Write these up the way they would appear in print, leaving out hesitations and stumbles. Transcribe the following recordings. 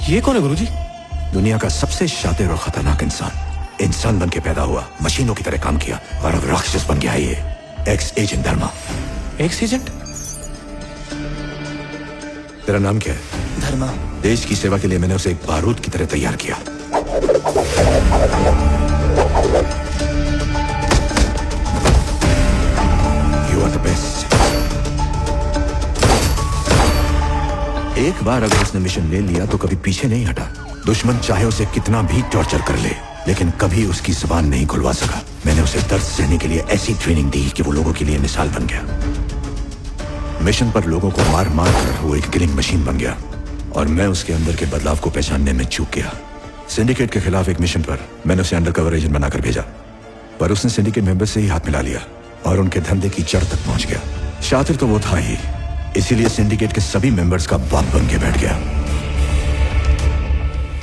ये कौन है गुरुजी? दुनिया का सबसे शातिर और खतरनाक इंसान बन के पैदा हुआ, मशीनों की तरह काम किया और अब राक्षस बन गया है ये ex agent Dharma. Ex agent? तेरा नाम क्या है? धर्मा। देश की सेवा के लिए मैंने उसे एक बारूद की तरह तैयार किया। You are the best. एक बार अगर उसने मिशन ले लिया तो कभी पीछे नहीं हटा। दुश्मन चाहे उसे कितना भी टॉर्चर कर ले, लेकिन कभी उसकी जुबान नहीं खुलवा सका। मैंने उसे दर्द सहने के लिए ऐसी ट्रेनिंग दी कि वो लोगों के लिए मिसाल बन गया। मिशन पर लोगों को मार मार कर वो एक किलिंग मशीन बन गया और मैं उसके अंदर के बदलाव को पहचानने में चूक गया। सिंडिकेट के खिलाफ एक मिशन पर मैंने उसे अंडरकवर एजेंट बनाकर भेजा, पर उसने सिंडिकेट मेंबर से ही हाथ मिला लिया और उनके धंधे की जड़ तक पहुंच गया। शातिर तो वो था ही, इसीलिए सिंडिकेट के सभी मेंबर्स का बाप बन के बैठ गया।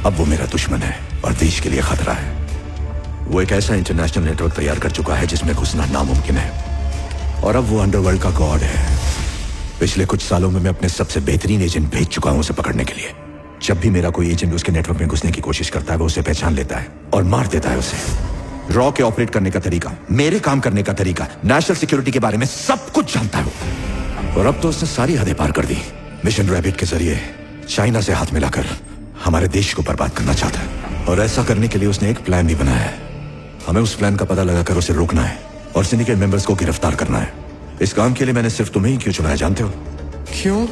अब वो मेरा दुश्मन है और देश के लिए खतरा है। वो एक ऐसा इंटरनेशनल नेटवर्क तैयार कर चुका है जिसमें घुसना नामुमकिन है और अब वो अंडरवर्ल्ड का गॉड है। पिछले कुछ सालों में मैं अपने सबसे बेहतरीन एजेंट भेज चुका हूं उसे पकड़ने के लिए। जब भी मेरा कोई एजेंट उसके नेटवर्क में घुसने की कोशिश करता है वो उसे पहचान लेता है और मार देता है उसे। रॉ के ऑपरेट करने का तरीका, मेरे काम करने का तरीका, नेशनल सिक्योरिटी के बारे में सब कुछ जानता है वो। और अब तो उसने सारी हदें पार कर दी। मिशन रैबिट के जरिए चाइना से हाथ मिलाकर हमारे देश को बर्बाद करना चाहता है और ऐसा करने के लिए उसने एक प्लान भी बनाया है। हमें उस प्लान का पता लगाकर उसे रोकना है और सिंडिकेट मेंबर्स को गिरफ्तार करना है। इस काम के लिए मैंने सिर्फ तुम्हें ही क्यों चुना है जानते हो? क्यों?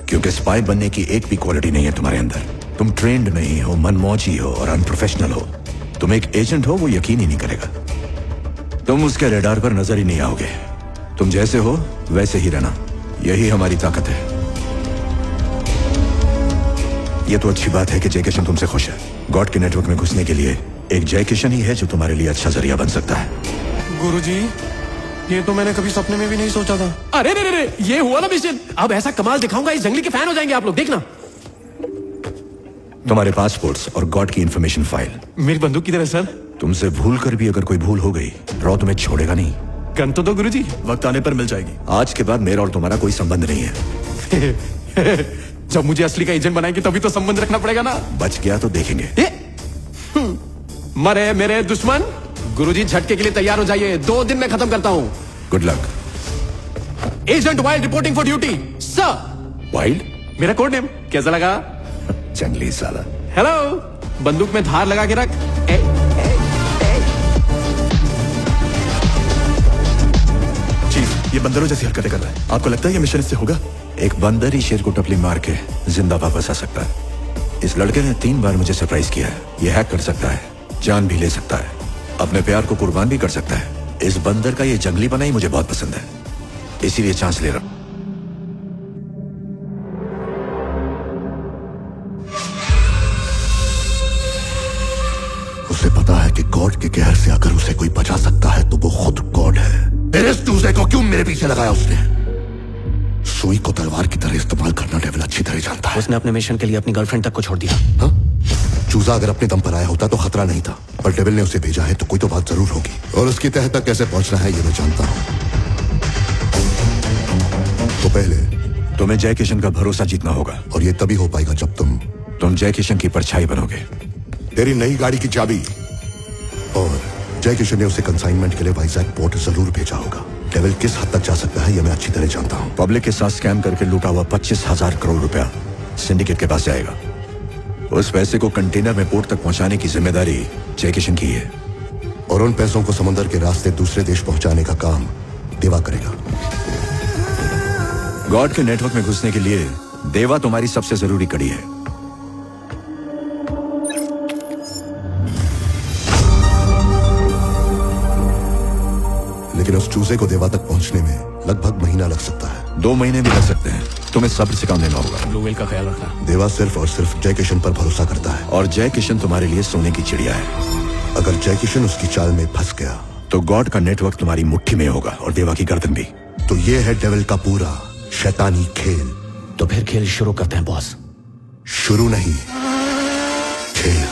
क्योंकि स्पाई बनने की एक भी क्वालिटी नहीं है तुम्हारे अंदर। तुम ट्रेंड नहीं हो, मनमौजी हो और अनप्रोफेशनल हो। तुम एक एजेंट हो, वो यकीन ही नहीं करेगा। तुम उसके रेडार पर नजर ही नहीं आओगे। तुम जैसे हो वैसे ही रहना, यही हमारी ताकत है। ये तो अच्छी बात है कि जय किशन तुमसे खुश है। गॉड के नेटवर्क में घुसने के लिए एक जय किशन ही है जो तुम्हारे लिए अच्छा जरिया बन सकता है। गुरुजी, ये तो मैंने कभी सपने में भी नहीं सोचा था। अरे रे रे रे, ये हुआ ना मिशन। अब ऐसा कमाल दिखाऊंगा, इस जंगली के फैन हो जाएंगे आप लोग, देखना। तुम्हारे पासपोर्ट्स और गॉड की इंफॉर्मेशन फाइल। मेरी बंदूक किधर है सर? तुमसे भूल कर भी अगर कोई भूल हो गई, रॉ तुम्हें छोड़ेगा नहीं। गन तो दो गुरुजी। वक्त आने पर मिल जाएगी। आज के बाद मेरा और तुम्हारा कोई संबंध नहीं है। जब मुझे असली का एजेंट बनाएंगे तभी तो संबंध रखना पड़ेगा ना। बच गया तो देखेंगे। मरे मेरे दुश्मन। गुरुजी, झटके के लिए तैयार हो जाइए, 2 दिन में खत्म करता हूँ। Good luck. Agent wild reporting for duty sir. Wild? मेरा कोड नेम कैसा लगा? जंगली साला। हेलो, बंदूक में धार लगा के रख। चीफ, ये बंदरों जैसी हरकतें कर रहा है। आपको लगता है ये मिशन इससे होगा? एक बंदर ही शेर को टपली मार के जिंदा वापस आ सकता है। इस लड़के ने 3 बार मुझे सरप्राइज किया है। ये हैक कर सकता है, जान भी ले सकता है, अपने प्यार को कुर्बान भी कर सकता है। इस बंदर का ये जंगली पना ही मुझे बहुत पसंद है, इसीलिए चांस ले रहा हूं। उसे पता है कि गॉड के कहर से अगर उसे कोई बचा सकता है तो वो खुद गॉड है। इस चूजे को क्यों मेरे पीछे लगाया उसने? सुई को तलवार की तरह इस्तेमाल करना डेविल अच्छी तरह जानता है। उसने अपने मिशन के लिए अपनी गर्लफ्रेंड तक को छोड़ दिया। हाँ? चूजा अगर अपने दम पर आया होता तो खतरा नहीं था, पर डेविल ने उसे भेजा है तो कोई तो बात जरूर होगी और उसकी तह तक कैसे पहुंचना है ये मैं जानता हूं। तो पहले तुम्हें जय किशन का भरोसा जीतना होगा और ये तभी हो पाएगा जब तुम जय किशन की परछाई बनोगे। तेरी नई गाड़ी की चाबी और जय किशन ने उसे कंसाइनमेंट के लिए वाइजैक पोर्ट जरूर भेजा होगा। डेविल किस हद तक जा सकता है यह मैं अच्छी तरह जानता हूं। पब्लिक के साथ स्कैम करके लूटा हुआ 25,000 करोड़ रुपया सिंडिकेट के पास जाएगा। उस पैसे को कंटेनर में पोर्ट तक पहुंचाने की जिम्मेदारी जय किशन की है और उन पैसों को समुद्र के रास्ते दूसरे देश पहुंचाने का काम देवा करेगा। गॉड के नेटवर्क में घुसने के लिए देवा तुम्हारी सबसे जरूरी कड़ी है। लेकिन उस चूजे को देवा तक पहुंचने में लगभग महीना लग सकता है। 2 महीने भी लग सकते हैं। तुम्हें सब्र से काम लेना होगा। ब्लू व्हेल का ख्याल रखना। देवा सिर्फ और सिर्फ जय किशन पर भरोसा करता है और जय किशन तुम्हारे लिए सोने की चिड़िया है। अगर जय किशन उसकी चाल में फंस गया तो गॉड का नेटवर्क तुम्हारी मुट्ठी में होगा और देवा की गर्दन भी। तो ये है डेविल का पूरा शैतानी खेल। तो फिर खेल शुरू करते हैं बॉस। शुरू नहीं, खेल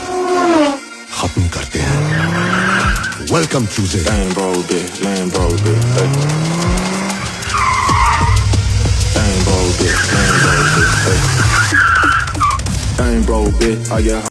खत्म करते हैं। वेलकम चूजे। I ain't broke, bitch. I get